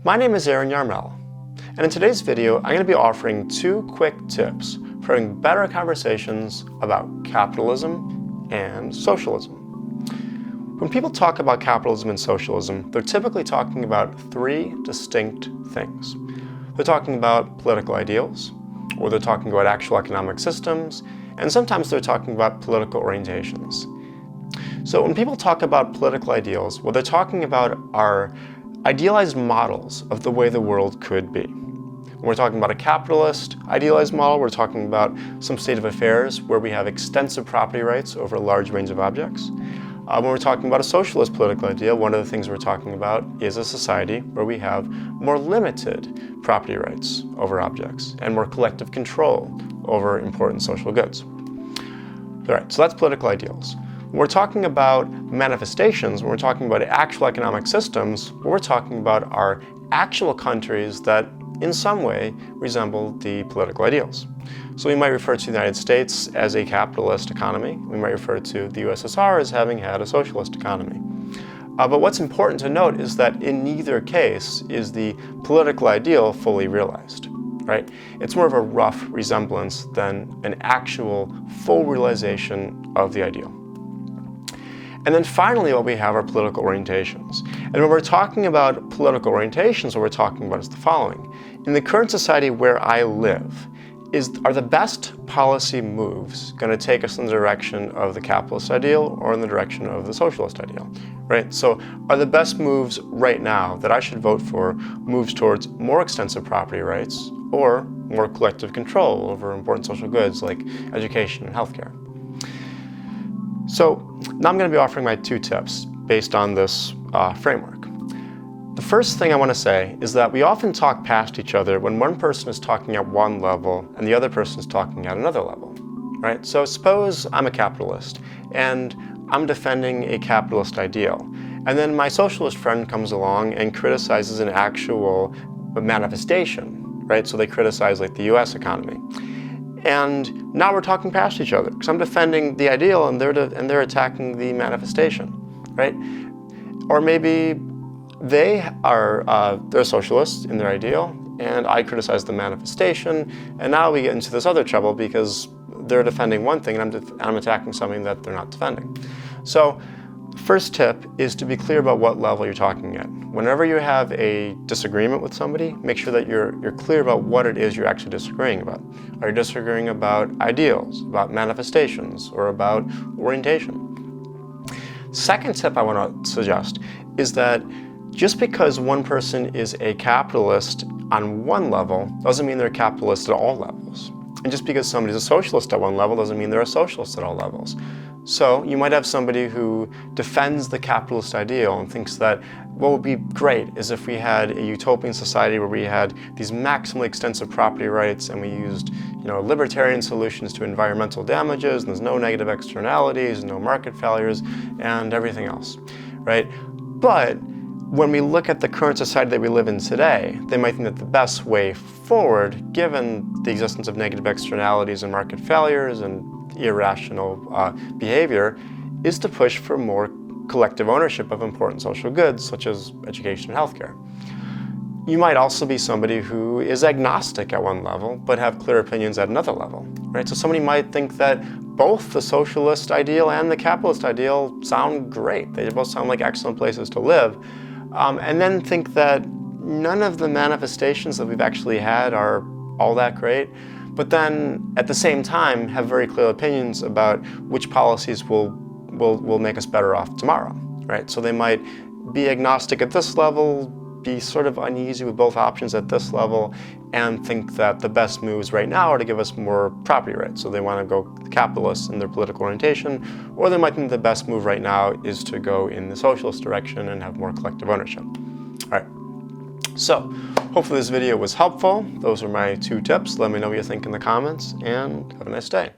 My name is Aaron Yarmel, and in today's video I'm going to be offering 2 quick tips for having better conversations about capitalism and socialism. When people talk about capitalism and socialism, they're typically talking about 3 distinct things. They're talking about political ideals, or they're talking about actual economic systems, and sometimes they're talking about political orientations. So when people talk about political ideals, what they're talking about are idealized models of the way the world could be. When we're talking about a capitalist idealized model, we're talking about some state of affairs where we have extensive property rights over a large range of objects. When we're talking about a socialist political ideal, one of the things we're talking about is a society where we have more limited property rights over objects and more collective control over important social goods. All right, so that's political ideals. When we're talking about manifestations, when we're talking about actual economic systems, what we're talking about are actual countries that in some way resemble the political ideals. So we might refer to the United States as a capitalist economy. We might refer to the USSR as having had a socialist economy. But what's important to note is that in neither case is the political ideal fully realized, right? It's more of a rough resemblance than an actual full realization of the ideal. And then finally, what we have are political orientations. And when we're talking about political orientations, what we're talking about is the following. In the current society where I live, are the best policy moves going to take us in the direction of the capitalist ideal or in the direction of the socialist ideal, right? So are the best moves right now that I should vote for moves towards more extensive property rights or more collective control over important social goods like education and healthcare? So now I'm going to be offering my 2 tips based on this framework. The first thing I want to say is that we often talk past each other when one person is talking at one level and the other person is talking at another level, right? So suppose I'm a capitalist and I'm defending a capitalist ideal, and then my socialist friend comes along and criticizes an actual manifestation, right? So they criticize like the US economy. And now we're talking past each other because I'm defending the ideal and they're attacking the manifestation, right? Or maybe they're socialists in their ideal and I criticize the manifestation, and now we get into this other trouble because they're defending one thing and I'm attacking something that they're not defending. So first tip is to be clear about what level you're talking at. Whenever you have a disagreement with somebody, make sure that you're clear about what it is you're actually disagreeing about. Are you disagreeing about ideals, about manifestations, or about orientation? Second tip I want to suggest is that just because one person is a capitalist on one level doesn't mean they're a capitalist at all levels. And just because somebody's a socialist at one level doesn't mean they're a socialist at all levels. So you might have somebody who defends the capitalist ideal and thinks that what would be great is if we had a utopian society where we had these maximally extensive property rights and we used, libertarian solutions to environmental damages, and there's no negative externalities, no market failures, and everything else, right? But when we look at the current society that we live in today, they might think that the best way forward, given the existence of negative externalities and market failures and irrational behavior, is to push for more collective ownership of important social goods such as education and healthcare. You might also be somebody who is agnostic at one level but have clear opinions at another level, right? So somebody might think that both the socialist ideal and the capitalist ideal sound great. They both sound like excellent places to live, and then think that none of the manifestations that we've actually had are all that great, but then at the same time have very clear opinions about which policies will make us better off tomorrow, right? So they might be agnostic at this level, be sort of uneasy with both options at this level, and think that the best moves right now are to give us more property rights. So they want to go capitalists in their political orientation, or they might think the best move right now is to go in the socialist direction and have more collective ownership. All right. So hopefully this video was helpful. Those are my 2 tips. Let me know what you think in the comments, and have a nice day.